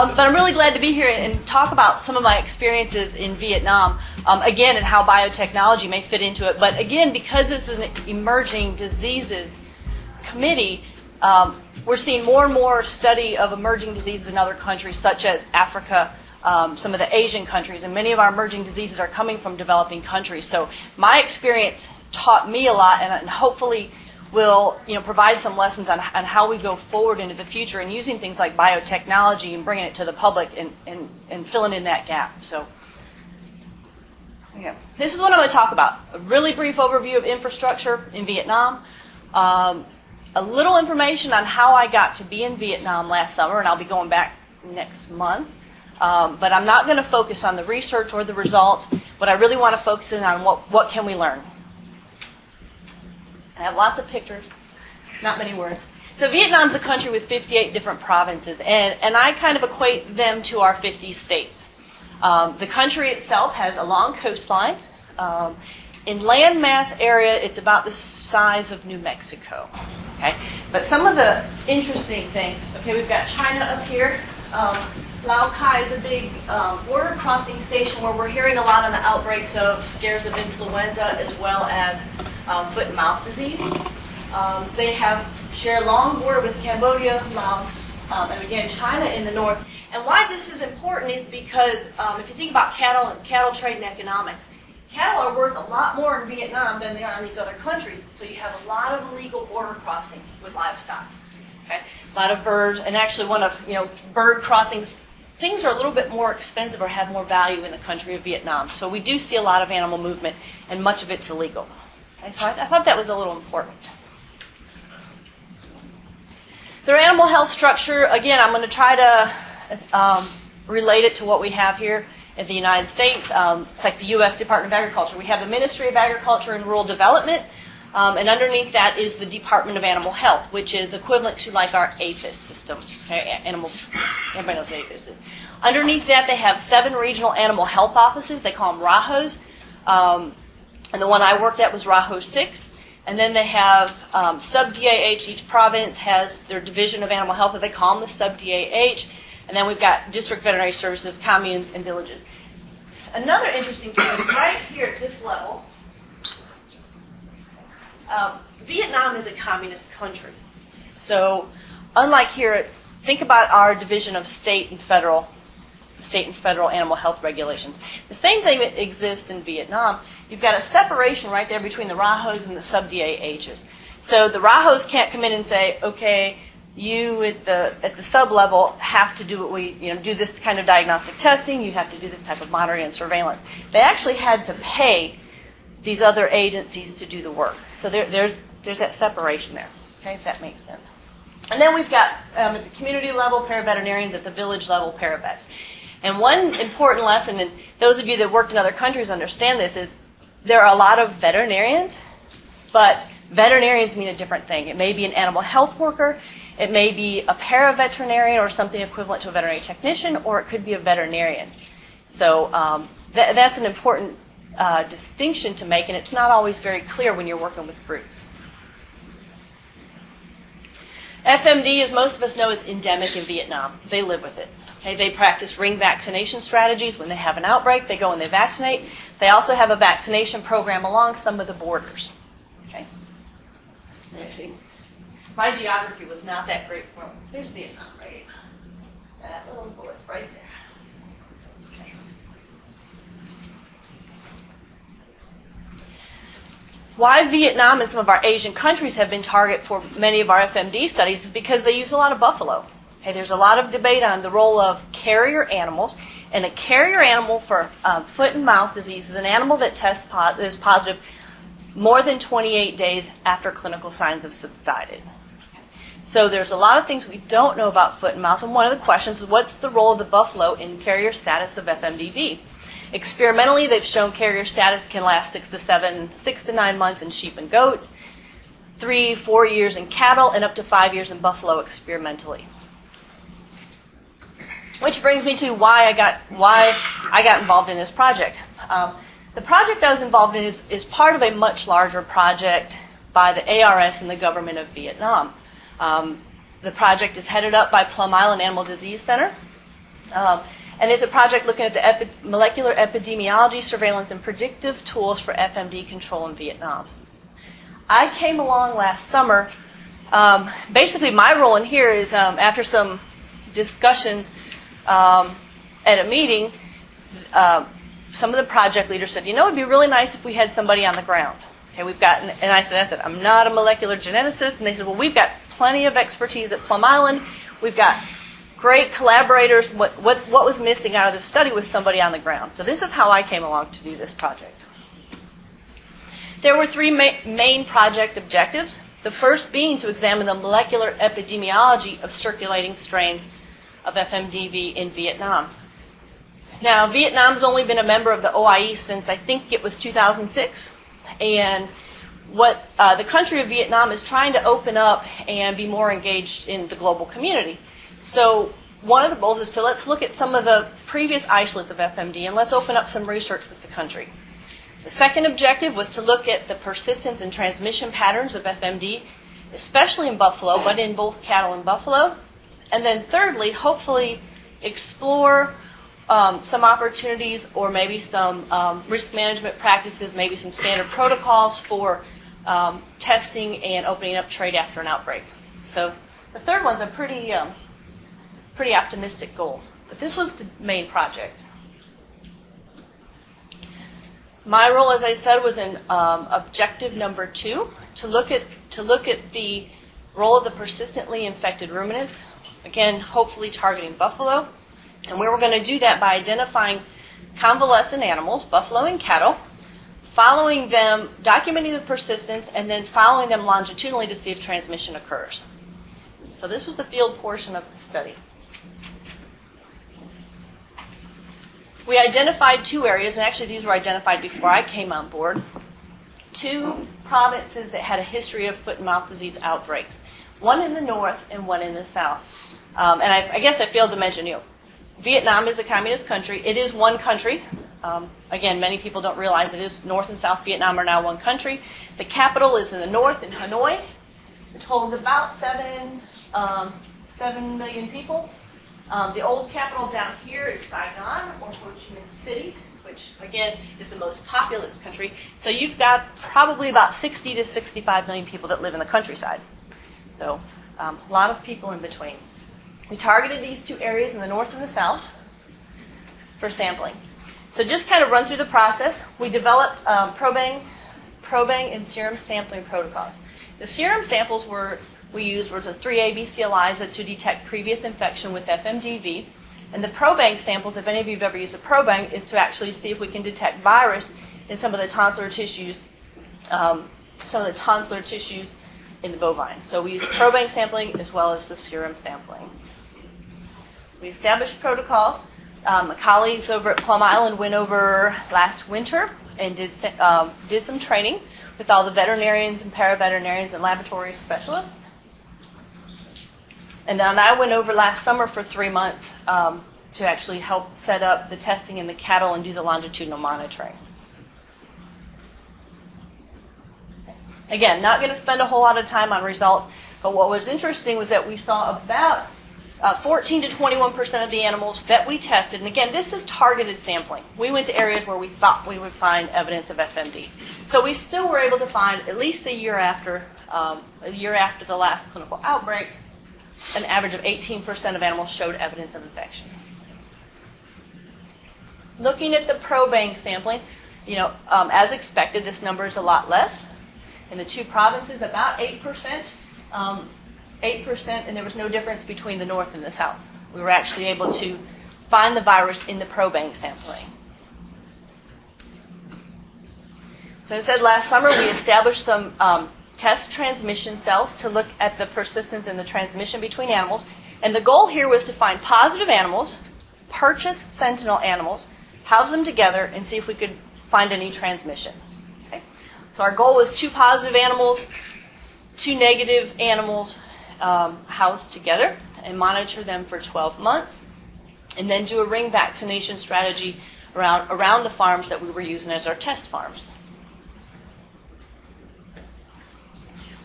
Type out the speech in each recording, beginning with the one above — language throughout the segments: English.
But I'm really glad to be here and talk about some of my experiences in Vietnam, again, and how biotechnology may fit into it. But again, because this is an emerging diseases committee, we're seeing more and more study of emerging diseases in other countries, such as Africa, some of the Asian countries, and many of our emerging diseases are coming from developing countries. So my experience taught me a lot, and hopefully will provide some lessons on how we go forward into the future and using things like biotechnology and bringing it to the public and filling in that gap. So yeah. This is what I'm going to talk about. A really brief overview of infrastructure in Vietnam. A little information on how I got to be in Vietnam last summer, and I'll be going back next month. But I'm not going to focus on the research or the results. What I really want to focus in on what can we learn. I have lots of pictures, not many words. So Vietnam's a country with 58 different provinces, and I kind of equate them to our 50 states. The country itself has a long coastline. In landmass area, it's about the size of New Mexico. Okay, but some of the interesting things. Okay, we've got China up here. Lao Cai is a big border crossing station where we're hearing a lot on the outbreaks of scares of influenza as well as foot and mouth disease. They share a long border with Cambodia, Laos, and again China in the north. And why this is important is because if you think about cattle trade and economics, cattle are worth a lot more in Vietnam than they are in these other countries. So you have a lot of illegal border crossings with livestock. Okay, a lot of birds, and actually one of bird crossings. Things are a little bit more expensive or have more value in the country of Vietnam. So we do see a lot of animal movement, and much of it's illegal. Okay, so I thought that was a little important. Their animal health structure, again, I'm going to try to relate it to what we have here in the United States. It's like the U.S. Department of Agriculture. We have the Ministry of Agriculture and Rural Development, and underneath that is the Department of Animal Health, which is equivalent to like our APHIS system. Okay, everybody knows what APHIS is. Underneath that, they have 7 regional animal health offices. They call them RAHOs. And the one I worked at was RAHO 6. And then they have sub-DAH. Each province has their division of animal health that they call them the sub-DAH. And then we've got district veterinary services, communes, and villages. Another interesting thing is right here at this level, Vietnam is a communist country. So unlike here, think about our division of state and federal animal health regulations. The same thing that exists in Vietnam. You've got a separation right there between the RAHOs and the sub-DAHs. So the RAHOs can't come in and say, okay, you at the sub-level have to do what we, do this kind of diagnostic testing, you have to do this type of monitoring and surveillance. They actually had to pay these other agencies to do the work. So there's that separation there, okay, if that makes sense. And then we've got, at the community level, paraveterinarians, at the village level, paravets. And one important lesson, and those of you that worked in other countries understand this, is there are a lot of veterinarians, but veterinarians mean a different thing. It may be an animal health worker, it may be a paraveterinarian or something equivalent to a veterinary technician, or it could be a veterinarian. So that's an important distinction to make, and it's not always very clear when you're working with groups. FMD, as most of us know, is endemic in Vietnam. They live with it. Okay, they practice ring vaccination strategies. When they have an outbreak, they go and they vaccinate. They also have a vaccination program along some of the borders. Okay. Let's see. My geography was not that great. Well, there's Vietnam, right? That little bullet right there. Okay. Why Vietnam and some of our Asian countries have been target for many of our FMD studies is because they use a lot of buffalo. Okay, there's a lot of debate on the role of carrier animals, and a carrier animal for foot and mouth disease is an animal that is positive more than 28 days after clinical signs have subsided. So there's a lot of things we don't know about foot and mouth, and one of the questions is what's the role of the buffalo in carrier status of FMDV? Experimentally, they've shown carrier status can last 6 to 9 months in sheep and goats, 3-4 years in cattle, and up to 5 years in buffalo experimentally. Which brings me to why I got involved in this project. The project I was involved in is part of a much larger project by the ARS and the government of Vietnam. The project is headed up by Plum Island Animal Disease Center. And it's a project looking at the molecular epidemiology, surveillance, and predictive tools for FMD control in Vietnam. I came along last summer. Basically, my role in here is after some discussions at a meeting, some of the project leaders said, you know, it'd be really nice if we had somebody on the ground. Okay, we've got, and I said, I'm not a molecular geneticist. And they said, well, we've got plenty of expertise at Plum Island. We've got great collaborators. What was missing out of the study was somebody on the ground. So this is how I came along to do this project. There were three main project objectives. The first being to examine the molecular epidemiology of circulating strains of FMDV in Vietnam. Now, Vietnam's only been a member of the OIE since I think it was 2006. And what the country of Vietnam is trying to open up and be more engaged in the global community. So one of the goals is to let's look at some of the previous isolates of FMD and let's open up some research with the country. The second objective was to look at the persistence and transmission patterns of FMD, especially in buffalo, but in both cattle and buffalo. And then thirdly, hopefully explore some opportunities or maybe some risk management practices, maybe some standard protocols for testing and opening up trade after an outbreak. So the third one's a pretty optimistic goal. But this was the main project. My role, as I said, was in objective number 2, to look at the role of the persistently infected ruminants, again, hopefully targeting buffalo. And we were going to do that by identifying convalescent animals, buffalo and cattle, following them, documenting the persistence, and then following them longitudinally to see if transmission occurs. So this was the field portion of the study. We identified 2 areas, and actually these were identified before I came on board. 2 provinces that had a history of foot and mouth disease outbreaks, one in the north and one in the south. And I guess I failed to mention, Vietnam is a communist country. It is one country. Again, many people don't realize it is North and South Vietnam are now one country. The capital is in the north, in Hanoi. It holds about 7 million people. The old capital down here is Saigon, or Ho Chi Minh City, which, again, is the most populous country. So you've got probably about 60 to 65 million people that live in the countryside. So a lot of people in between. We targeted these 2 areas in the north and the south for sampling. So just kind of run through the process. We developed probang and serum sampling protocols. The serum samples we used were the 3A-BC ELISA to detect previous infection with FMDV. And the probang samples, if any of you have ever used a probang, is to actually see if we can detect virus in some of the tonsillar tissues, in the bovine. So we used probang sampling as well as the serum sampling. We established protocols. My colleagues over at Plum Island went over last winter and did some training with all the veterinarians and paraveterinarians and laboratory specialists. And then I went over last summer for 3 months to actually help set up the testing in the cattle and do the longitudinal monitoring. Again, not going to spend a whole lot of time on results, but what was interesting was that we saw about 14 to 21% of the animals that we tested, and again, this is targeted sampling. We went to areas where we thought we would find evidence of FMD. So we still were able to find, at least a year after the last clinical outbreak, an average of 18% of animals showed evidence of infection. Looking at the probang sampling, as expected, this number is a lot less. In the 2 provinces, about 8%. 8%, and there was no difference between the north and the south. We were actually able to find the virus in the probang sampling. So as I said, last summer we established some test transmission cells to look at the persistence and the transmission between animals. And the goal here was to find positive animals, purchase sentinel animals, house them together, and see if we could find any transmission. Okay? So our goal was 2 positive animals, 2 negative animals, housed together and monitor them for 12 months, and then do a ring vaccination strategy around the farms that we were using as our test farms.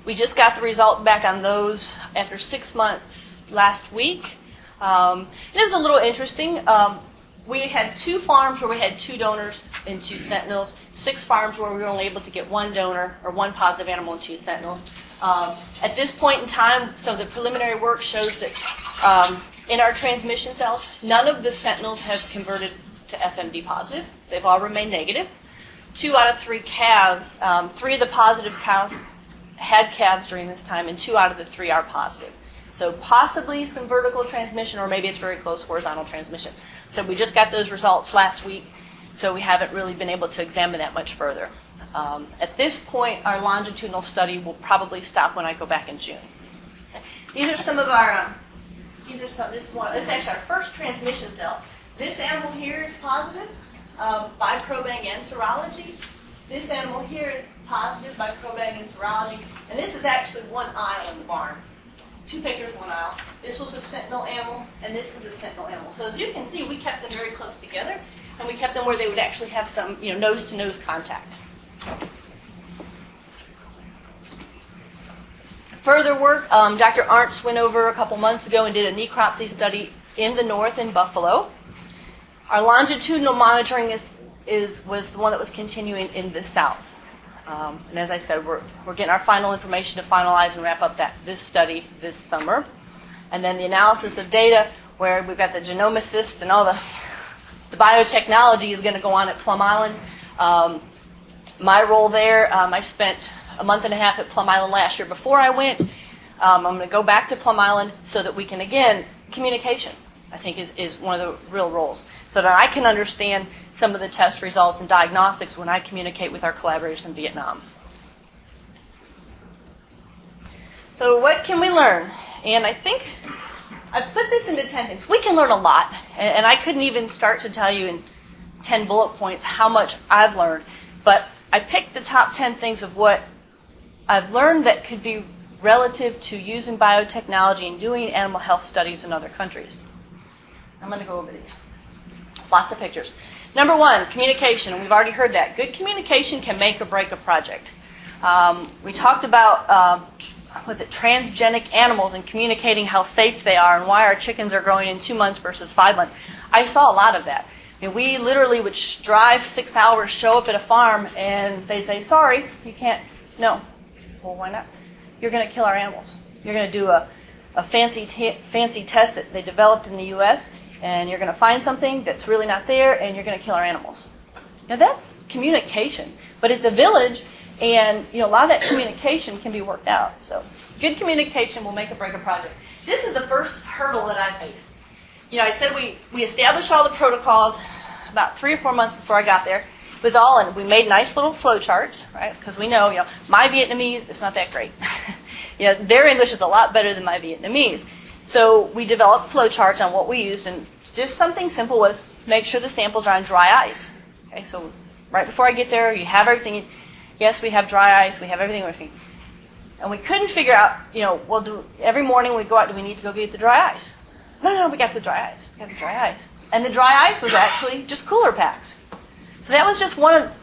We just got the results back on those after 6 months last week. It was a little interesting. We had 2 farms where we had 2 donors and 2 sentinels, 6 farms where we were only able to get 1 donor or 1 positive animal and 2 sentinels. At this point in time, so the preliminary work shows that in our transmission cells, none of the sentinels have converted to FMD positive. They've all remained negative. 2 out of 3 calves, 3 of the positive cows had calves during this time, and 2 out of the 3 are positive. So possibly some vertical transmission, or maybe it's very close horizontal transmission. So we just got those results last week, so we haven't really been able to examine that much further. At this point, our longitudinal study will probably stop when I go back in June. Okay. These are some of our, this is actually our first transmission cell. This animal here is positive by probang and serology. This animal here is positive by probang and serology. And this is actually 1 aisle in the barn. 2 pictures, 1 aisle. This was a sentinel animal, and this was a sentinel animal. So as you can see, we kept them very close together, and we kept them where they would actually have some, nose-to-nose contact. Further work, Dr. Arntz went over a couple months ago and did a necropsy study in the north in Buffalo. Our longitudinal monitoring was the one that was continuing in the south. And as I said, we're getting our final information to finalize and wrap up this study this summer. And then the analysis of data, where we've got the genomicists and all the biotechnology is going to go on at Plum Island. My role there, I spent a month and a half at Plum Island last year before I went. I'm going to go back to Plum Island so that we can, again, communication, I think, is one of the real roles. So that I can understand some of the test results and diagnostics when I communicate with our collaborators in Vietnam. So what can we learn? And I think I've put this into 10 things. We can learn a lot, and I couldn't even start to tell you in 10 bullet points how much I've learned, but I picked the top 10 things of what I've learned that could be relative to using biotechnology and doing animal health studies in other countries. I'm going to go over these. Lots of pictures. Number 1, communication, and we've already heard that. Good communication can make or break a project. We talked about, transgenic animals and communicating how safe they are and why our chickens are growing in 2 months versus 5 months. I saw a lot of that. I mean, we literally would drive 6 hours, show up at a farm, and they say, sorry, you can't. No. Well, why not? You're going to kill our animals. You're going to do a fancy test that they developed in the U.S., and you're going to find something that's really not there, and you're going to kill our animals. Now, that's communication, but it's a village, and a lot of that communication can be worked out. So good communication will make or break a project. This is the first hurdle that I faced. I said we established all the protocols about 3 or 4 months before I got there. It was all in. We made nice little flow charts, right? Because we know, my Vietnamese is not that great. Their English is a lot better than my Vietnamese. So we developed flow charts on what we used, and just something simple was make sure the samples are on dry ice. Okay, so right before I get there, you have everything. Yes, we have dry ice. We have everything. And we couldn't figure out, every morning we go out, do we need to go get the dry ice? No, we got the dry ice. And the dry ice was actually just cooler packs. So that was just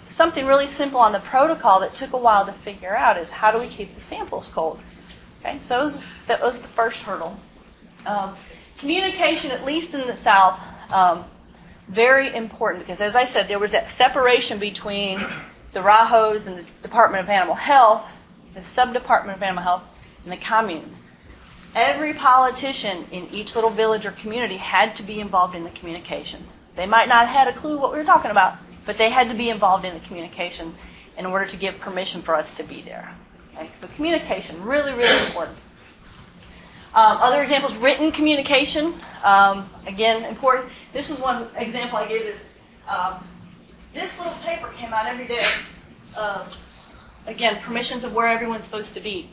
something really simple on the protocol that took a while to figure out, is how do we keep the samples cold? Okay, so that was the first hurdle. Communication, at least in the South, very important, because as I said, there was that separation between the RAHOs and the Department of Animal Health, the Sub-Department of Animal Health, and the communes. Every politician in each little village or community had to be involved in the communication. They might not have had a clue what we were talking about, but they had to be involved in the communication in order to give permission for us to be there. Okay? So communication, really, really important. Other examples, written communication, again, important. This was one example I gave is, this little paper came out every day. Again, permissions of where everyone's supposed to be.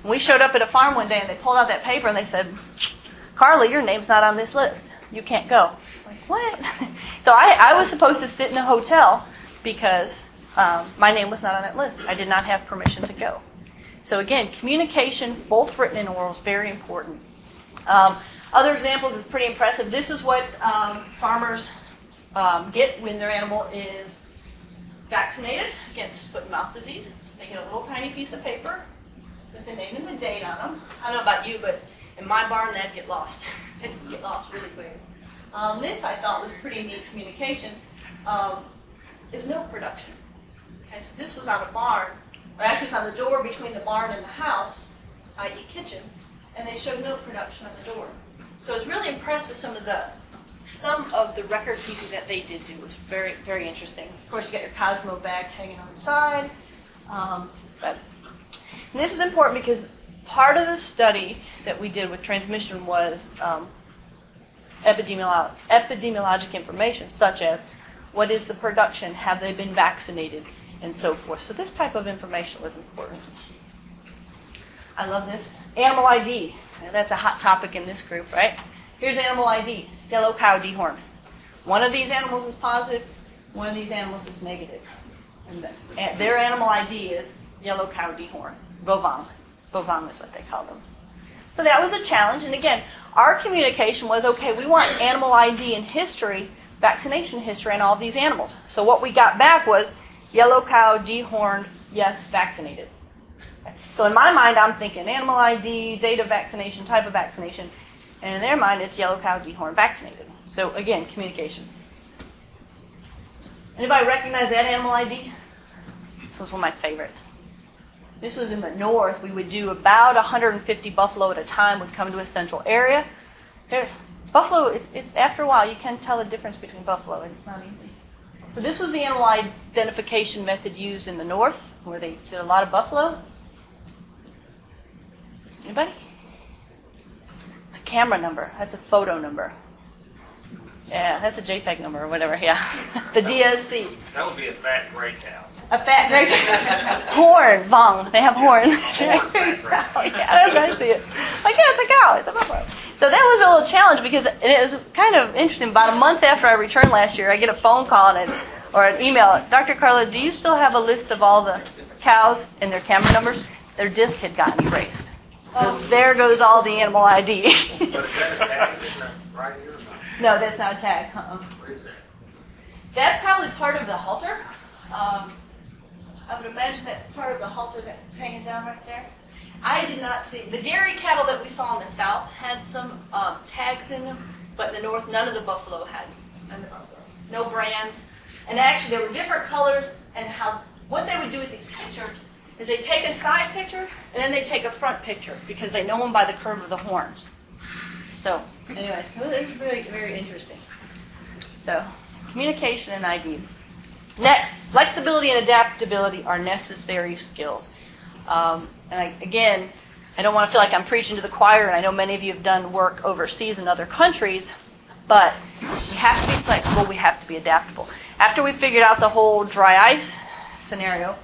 And we showed up at a farm one day and they pulled out that paper and they said, Carla, your name's not on this list. You can't go. I'm like, what? So I was supposed to sit in a hotel because my name was not on that list. I did not have permission to go. So again, communication, both written and oral, is very important. Other examples is pretty impressive. This is what farmers get when their animal is vaccinated against foot and mouth disease. They get a little tiny piece of paper with the name and the date on them. I don't know about you, but in my barn, that'd get lost. It can get lost really quick. This I thought was pretty neat communication, is milk production. Okay, so this was on a barn, or actually it's on the door between the barn and the house, i.e. kitchen, and they showed milk production on the door. So I was really impressed with some of the record keeping that they did do. It was very, very interesting. Of course, you got your Cosmo bag hanging on the side. And this is important because part of the study that we did with transmission was epidemiologic information, such as what is the production, have they been vaccinated, and so forth. So this type of information was important. I love this. Animal ID. That's a hot topic in this group, right? Here's animal ID. Yellow cow dehorned. One of these animals is positive, one of these animals is negative. And their animal ID is yellow cow dehorned. Bovang. Bovang is what they call them. So that was a challenge. And again, our communication was, okay, we want animal ID and history, vaccination history on all these animals. So what we got back was yellow cow dehorned, yes, vaccinated. Okay. So in my mind, I'm thinking animal ID, date of vaccination, type of vaccination. And in their mind, it's yellow cow dehorned, vaccinated. So again, communication. Anybody recognize that animal ID? This was one of my favorites. This was in the north. We would do about 150 buffalo at a time would come to a central area. There's buffalo, it's after a while, you can tell the difference between buffalo, and it's not easy. So this was the animal identification method used in the north, where they did a lot of buffalo. Anybody? It's a camera number. That's a photo number. Yeah, that's a JPEG number or whatever, yeah. The DSC. That would be a fat gray cow. A fat gray cow. Horn, vong. They have horn. Yeah, that's nice to see it. Like, yeah, it's a cow. It's a buffalo. So that was a little challenge because it was kind of interesting. About a month after I returned last year, I get a phone call or an email. Dr. Carla, do you still have a list of all the cows and their camera numbers? Their disc had gotten erased. So there goes all the animal ID. But is that a tag right here or not? No, that's not a tag. What is that? That's probably part of the halter. I would imagine that part of the halter that's hanging down right there. I did not see. The dairy cattle that we saw in the south had some tags in them, but in the north, none of the buffalo had. No brands. And actually, there were different colors, and what they would do with these pictures is they take a side picture, and then they take a front picture, because they know them by the curve of the horns. So, anyways, it was very, very interesting. So, communication and ID. Next, flexibility and adaptability are necessary skills. Again, I don't want to feel like I'm preaching to the choir, and I know many of you have done work overseas in other countries, but we have to be flexible, we have to be adaptable. After we figured out the whole dry ice scenario,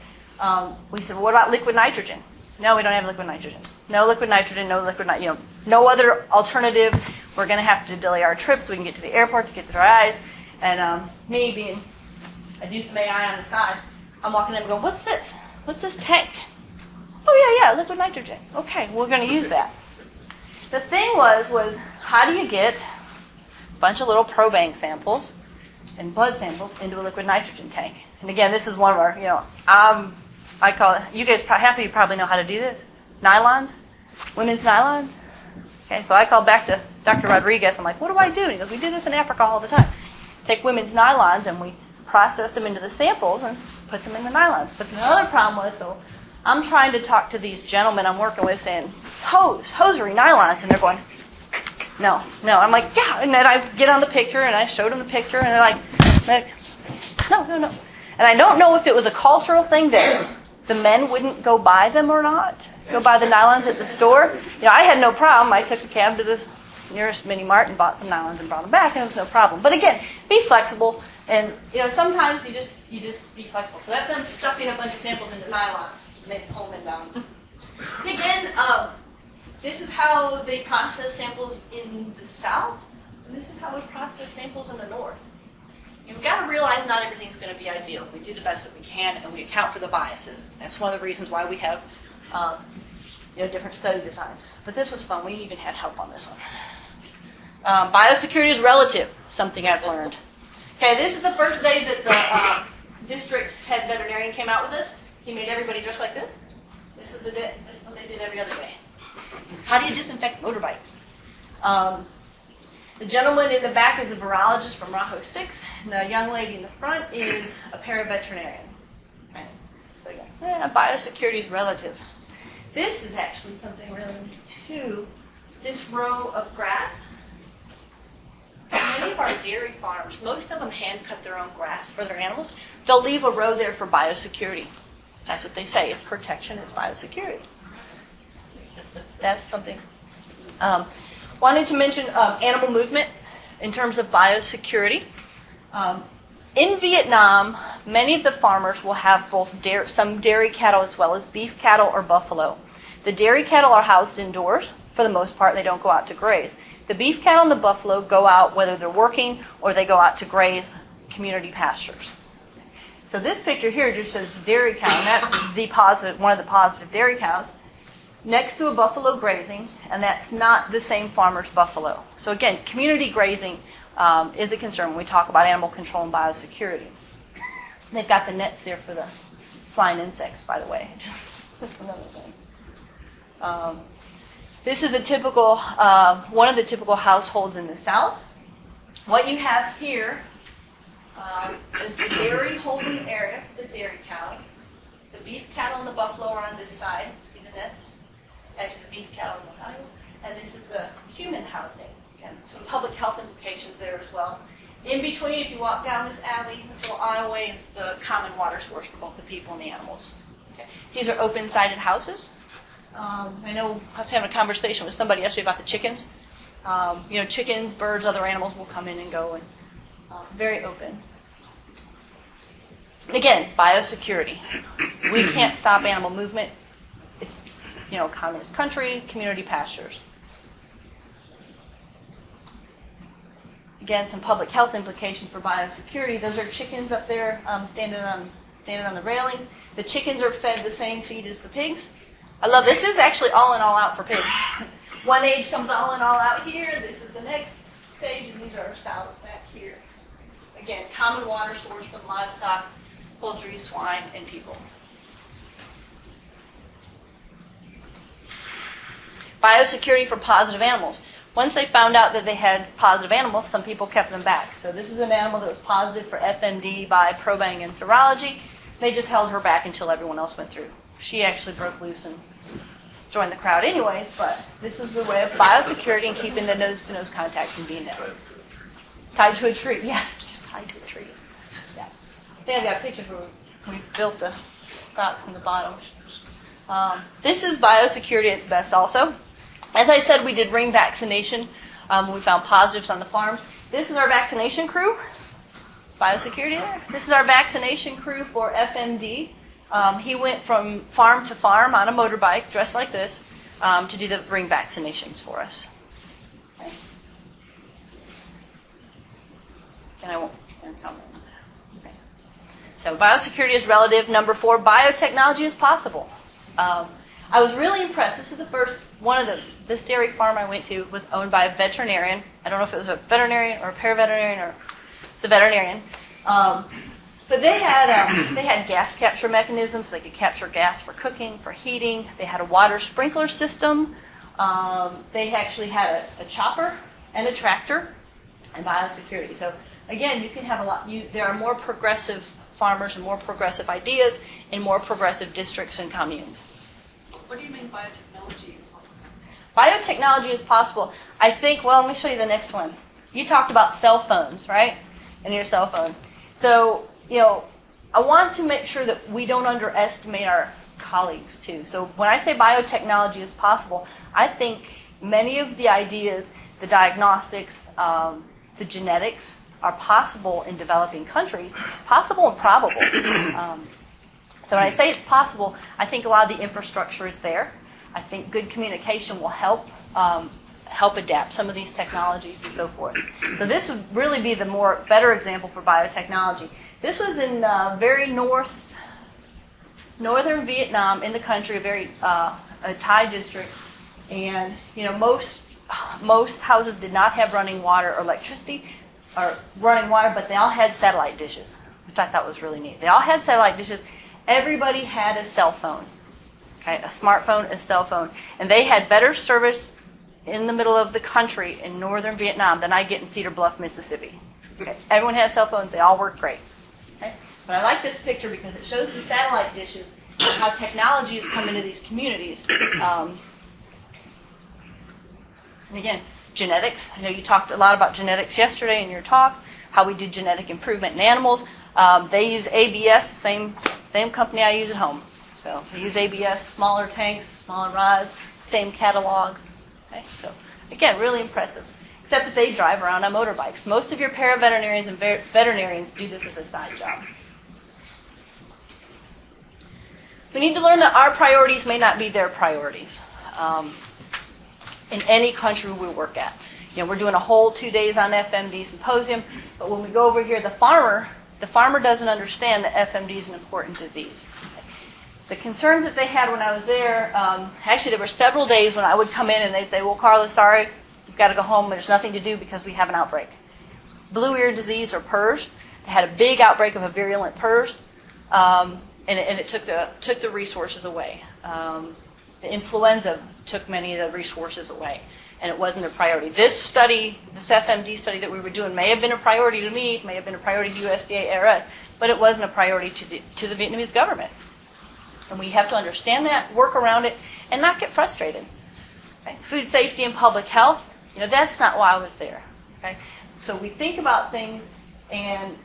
we said, well, what about liquid nitrogen? No, we don't have liquid nitrogen. No liquid nitrogen, no other alternative. We're going to have to delay our trip so we can get to the airport to get the dry ice. And me being, I do some AI on the side, I'm walking in and going, what's this? What's this tank? Oh, yeah, liquid nitrogen. Okay, we're going to use that. The thing was how do you get a bunch of little probang samples and blood samples into a liquid nitrogen tank? And again, this is one of our, I call it, you guys, half of you probably know how to do this. Nylons, women's nylons. Okay, so I called back to Dr. Rodriguez. I'm like, what do I do? And he goes, we do this in Africa all the time. Take women's nylons and we process them into the samples and put them in the nylons. But the other problem was, so I'm trying to talk to these gentlemen I'm working with saying, hosiery, nylons, and they're going, no. I'm like, yeah. And then I get on the picture and I showed them the picture and they're like, no. And I don't know if it was a cultural thing that the men wouldn't go buy them or not, go buy the nylons at the store. I had no problem. I took a cab to the nearest mini mart and bought some nylons and brought them back, and it was no problem. But again, be flexible, and sometimes you just be flexible. So that's them stuffing a bunch of samples into nylons and they pull them down. Again, this is how they process samples in the south, and this is how we process samples in the north. You've got to realize not everything's going to be ideal. We do the best that we can, and we account for the biases. That's one of the reasons why we have different study designs. But this was fun. We even had help on this one. Biosecurity is relative, something I've learned. Okay, this is the first day that the district head veterinarian came out with this. He made everybody dress like this. This is what they did every other day. How do you disinfect motorbikes? The gentleman in the back is a virologist from Raho 6, and the young lady in the front is a paraveterinarian. Right? So yeah, biosecurity is relative. This is actually something really neat too. This row of grass. Many of our dairy farms, most of them hand cut their own grass for their animals. They'll leave a row there for biosecurity. That's what they say. It's protection, it's biosecurity. That's something. Wanted to mention animal movement in terms of biosecurity. In Vietnam, many of the farmers will have both some dairy cattle as well as beef cattle or buffalo. The dairy cattle are housed indoors. For the most part, they don't go out to graze. The beef cattle and the buffalo go out whether they're working or they go out to graze community pastures. So this picture here just shows the dairy cow, and that's one of the positive dairy cows, next to a buffalo grazing, and that's not the same farmer's buffalo. So again, community grazing is a concern when we talk about animal control and biosecurity. They've got the nets there for the flying insects, by the way. That's another thing. This is a typical, one of the typical households in the South. What you have here is the dairy holding area for the dairy cows. The beef cattle and the buffalo are on this side. See the nets? Actually, the beef cattle and the value. And this is the human housing. Again, some public health implications there as well. In between, if you walk down this alley, this little aisleway is the common water source for both the people and the animals. Okay. These are open-sided houses. I know I was having a conversation with somebody yesterday about the chickens. Chickens, birds, other animals will come in and go, and very open. Again, biosecurity. We can't stop animal movement. It's, communist country, community pastures. Again, some public health implications for biosecurity. Those are chickens up there standing on the railings. The chickens are fed the same feed as the pigs. I love this. Is actually all in, all out for pigs. One age comes all in, all out here. This is the next stage, and these are our sows back here. Again, common water source for the livestock, poultry, swine, and people. Biosecurity for positive animals. Once they found out that they had positive animals, some people kept them back. So this is an animal that was positive for FMD by probang and serology. They just held her back until everyone else went through. She actually broke loose and joined the crowd anyways, but this is the way of biosecurity and keeping the nose-to-nose contact from being there. Tied to a tree. Yes, just tied to a tree. Yeah. I think I've got a picture where we built the stocks in the bottom. This is biosecurity at its best also. As I said, we did ring vaccination when we found positives on the farms. This is our vaccination crew. Biosecurity there. This is our vaccination crew for FMD. He went from farm to farm on a motorbike, dressed like this, to do the ring vaccinations for us. Okay. And I won't comment on that. Okay. So biosecurity is relative. Number 4, biotechnology is possible. I was really impressed. This is the first this dairy farm I went to was owned by a veterinarian. I don't know if it was a veterinarian or a paraveterinarian, or it's a veterinarian. But they had gas capture mechanisms, so they could capture gas for cooking, for heating. They had a water sprinkler system. They actually had a chopper and a tractor, and biosecurity. So again, you can have a lot. There are more progressive farmers and more progressive ideas in more progressive districts and communes. What do you mean biotechnology is possible? Biotechnology is possible. I think. Well, let me show you the next one. You talked about cell phones, right? And your cell phone. So, I want to make sure that we don't underestimate our colleagues, too. So when I say biotechnology is possible, I think many of the ideas, the diagnostics, the genetics, are possible in developing countries, possible and probable. So when I say it's possible, I think a lot of the infrastructure is there. I think good communication will help adapt some of these technologies and so forth. So this would really be the better example for biotechnology. This was in very northern Vietnam in the country, a Thai district, and most houses did not have running water or electricity, or running water, but they all had satellite dishes, which I thought was really neat. They all had satellite dishes. Everybody had a cell phone, okay, a smartphone, a cell phone, and they had better service in the middle of the country in northern Vietnam than I get in Cedar Bluff, Mississippi. Okay. Everyone has cell phones. They all work great. Okay. But I like this picture because it shows the satellite dishes and how technology has come into these communities. And again, genetics. I know you talked a lot about genetics yesterday in your talk, how we do genetic improvement in animals. They use ABS, same company I use at home. So they use ABS, smaller tanks, smaller rods, same catalogs. Okay? So again, really impressive. Except that they drive around on motorbikes. Most of your paraveterinarians and veterinarians do this as a side job. We need to learn that our priorities may not be their priorities in any country we work at. You know, we're doing a whole 2 days on FMD symposium, but when we go over here, the farmer doesn't understand that FMD is an important disease. The concerns that they had when I was there, actually there were several days when I would come in and they'd say, well, Carla, sorry, you've got to go home. There's nothing to do because we have an outbreak. Blue ear disease or PRRS. They had a big outbreak of a virulent PRRS, and it took the resources away. The influenza took many of the resources away, and it wasn't a priority. This study, this FMD study that we were doing may have been a priority to me, may have been a priority to USDA, ARS, but it wasn't a priority to the Vietnamese government. And we have to understand that, work around it, and not get frustrated. Okay? Food safety and public health, you know, that's not why I was there. Okay? So we think about things, and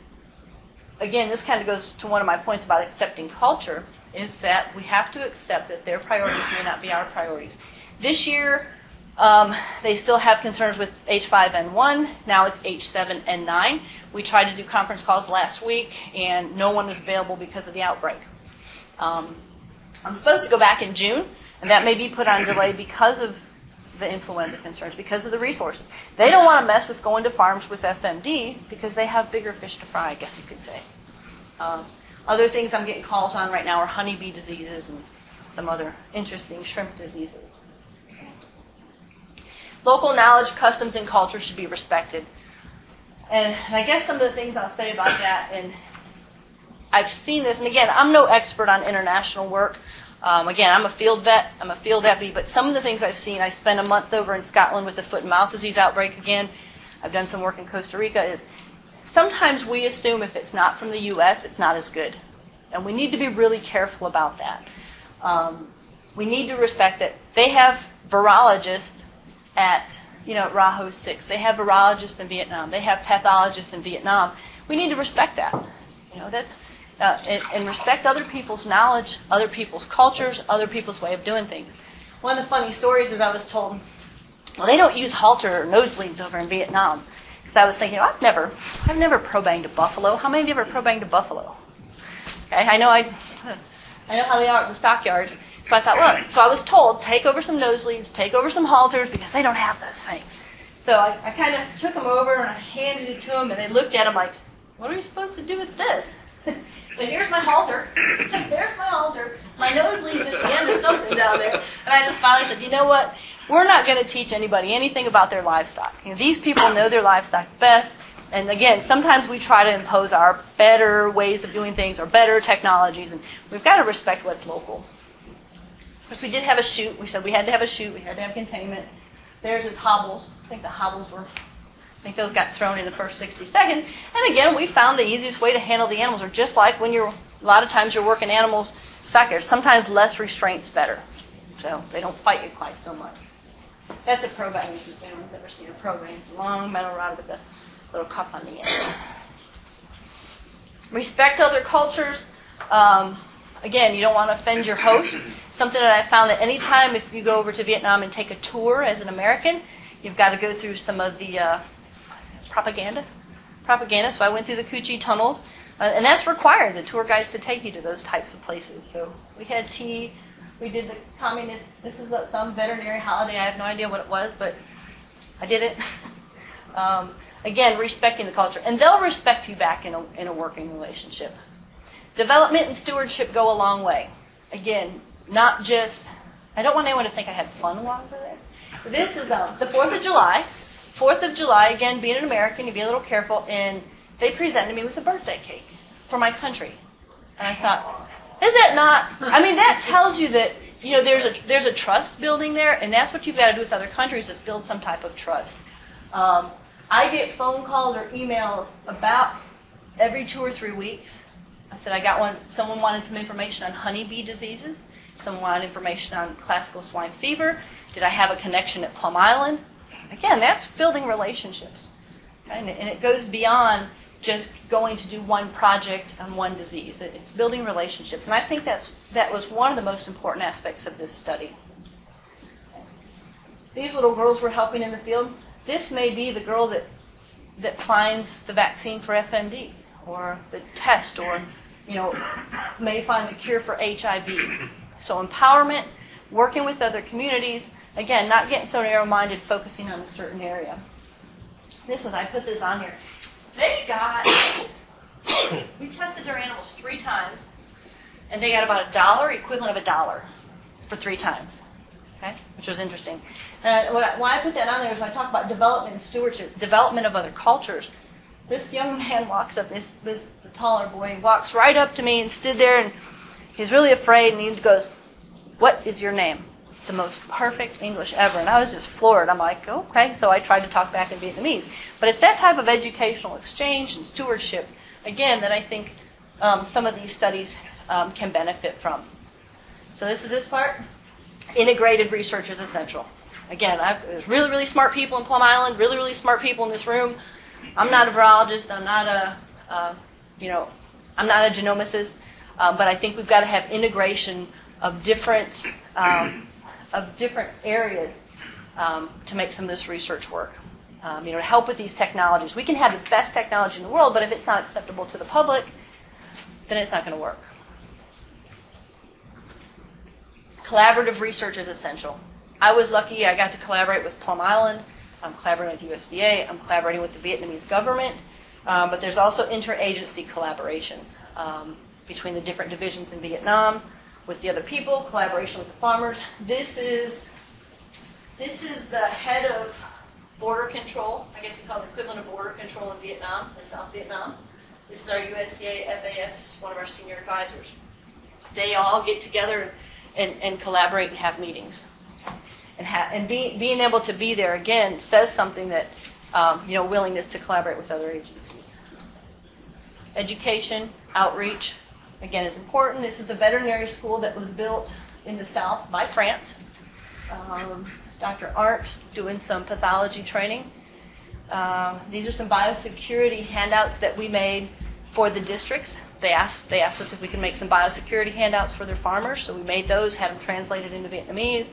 again, this kind of goes to one of my points about accepting culture, is that we have to accept that their priorities may not be our priorities. This year, they still have concerns with H5N1. Now it's H7N9. We tried to do conference calls last week, and no one was available because of the outbreak. I'm supposed to go back in June, and that may be put on delay because of the influenza concerns, because of the resources. They don't want to mess with going to farms with FMD because they have bigger fish to fry, I guess you could say. Other things I'm getting calls on right now are honeybee diseases and some other interesting shrimp diseases. Local knowledge, customs, and culture should be respected. And I guess some of the things I'll say about that, and I've seen this, and again, I'm no expert on international work. Again, I'm a field vet, I'm a field epi, but some of the things I've seen, I spent a month over in Scotland with the foot and mouth disease outbreak again. I've done some work in Costa Rica, is sometimes we assume if it's not from the U.S., it's not as good. And we need to be really careful about that. We need to respect that they have virologists at Raho 6. They have virologists in Vietnam. They have pathologists in Vietnam. We need to respect that. That's and respect other people's knowledge, other people's cultures, other people's way of doing things. One of the funny stories is I was told, well, they don't use halter or nosebleeds over in Vietnam. Because I was thinking, I've never probanged a buffalo. How many of you ever probanged a buffalo? Okay, I know how they are at the stockyards. So I thought, well, so I was told, take over some nosebleeds, take over some halters, because they don't have those things. So I kind of took them over and I handed it to them, and they looked at them like, what are we supposed to do with this? So here's my halter. There's my halter. My nosebleed's at the end of something down there. And I just finally said, you know what? We're not going to teach anybody anything about their livestock. These people know their livestock best. And again, sometimes we try to impose our better ways of doing things or better technologies, and we've got to respect what's local. Of course, we did have a chute. We said we had to have a chute. We had to have containment. There's his hobbles. I think those got thrown in the first 60 seconds. And again, we found the easiest way to handle the animals are just like when a lot of times you're working animals stockyards. Sometimes less restraint's better. So they don't fight you quite so much. That's a probang, if anyone's ever seen a probang. It's a long metal rod with a little cup on the end. Respect other cultures. Again, you don't want to offend your host. Something that I found that any time if you go over to Vietnam and take a tour as an American, you've got to go through some of the propaganda. So I went through the Cu Chi tunnels, and that's required, the tour guides to take you to those types of places. So we had tea. We did the communist, this is some veterinary holiday. I have no idea what it was, but I did it. Again, respecting the culture. And they'll respect you back in a working relationship. Development and stewardship go a long way. Again, not just, I don't want anyone to think I had fun while I was there. This is the 4th of July. 4th of July, again, being an American, you be a little careful, and they presented me with a birthday cake for my country. And I thought, is that not, I mean, that tells you that there's a trust building there, and that's what you've got to do with other countries is build some type of trust. I get phone calls or emails about every 2 or 3 weeks. I said I got one. Someone wanted some information on honeybee diseases. Someone wanted information on classical swine fever. Did I have a connection at Plum Island? Again, that's building relationships. Okay? And it goes beyond just going to do one project on one disease. It's building relationships. And I think that was one of the most important aspects of this study. These little girls we're helping in the field, this may be the girl that finds the vaccine for FMD or the test or, may find the cure for HIV. So empowerment, working with other communities, again, not getting so narrow-minded, focusing on a certain area. I put this on here. We tested their animals 3 times, and they got about $1, equivalent of $1 for 3 times, okay? Which was interesting. Why I put that on there is when I talk about development and stewardship, development of other cultures. This young man walks up, the taller boy, walks right up to me and stood there, and he's really afraid, and he goes, "What is your name?" The most perfect English ever. And I was just floored. I'm like, okay. So I tried to talk back in Vietnamese. But it's that type of educational exchange and stewardship, again, that I think some of these studies can benefit from. So this is this part. Integrated research is essential. Again, there's really, really smart people in Plum Island, really, really smart people in this room. I'm not a virologist. I'm not a genomicist. But I think we've got to have integration of different areas to make some of this research work. To help with these technologies. We can have the best technology in the world, but if it's not acceptable to the public, then it's not going to work. Collaborative research is essential. I was lucky. I got to collaborate with Plum Island. I'm collaborating with USDA. I'm collaborating with the Vietnamese government. But there's also interagency collaborations between the different divisions in Vietnam, with the other people, collaboration with the farmers. This is the head of border control. I guess we call it the equivalent of border control in Vietnam, in South Vietnam. This is our USDA FAS, one of our senior advisors. They all get together and collaborate and have meetings. And being able to be there, again, says something that, willingness to collaborate with other agencies. Education, outreach, again, is important. This is the veterinary school that was built in the South by France. Dr. Arndt doing some pathology training. These are some biosecurity handouts that we made for the districts. They asked us if we could make some biosecurity handouts for their farmers, so we made those, had them translated into Vietnamese,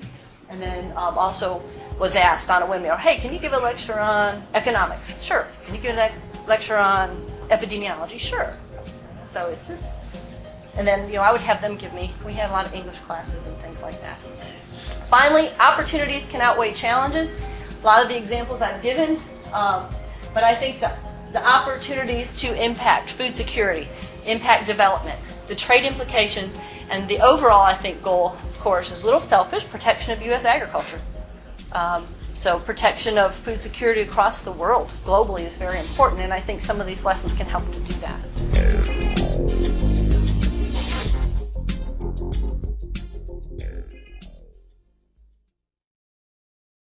and then also was asked on a whim, hey, can you give a lecture on economics? Sure. Can you give a lecture on epidemiology? Sure. So it's just, and then, I would have them we had a lot of English classes and things like that. Finally, opportunities can outweigh challenges. A lot of the examples I've given, but I think the opportunities to impact food security, impact development, the trade implications, and the overall, I think, goal, of course, is a little selfish, protection of U.S. agriculture. So protection of food security across the world globally is very important, and I think some of these lessons can help to do that.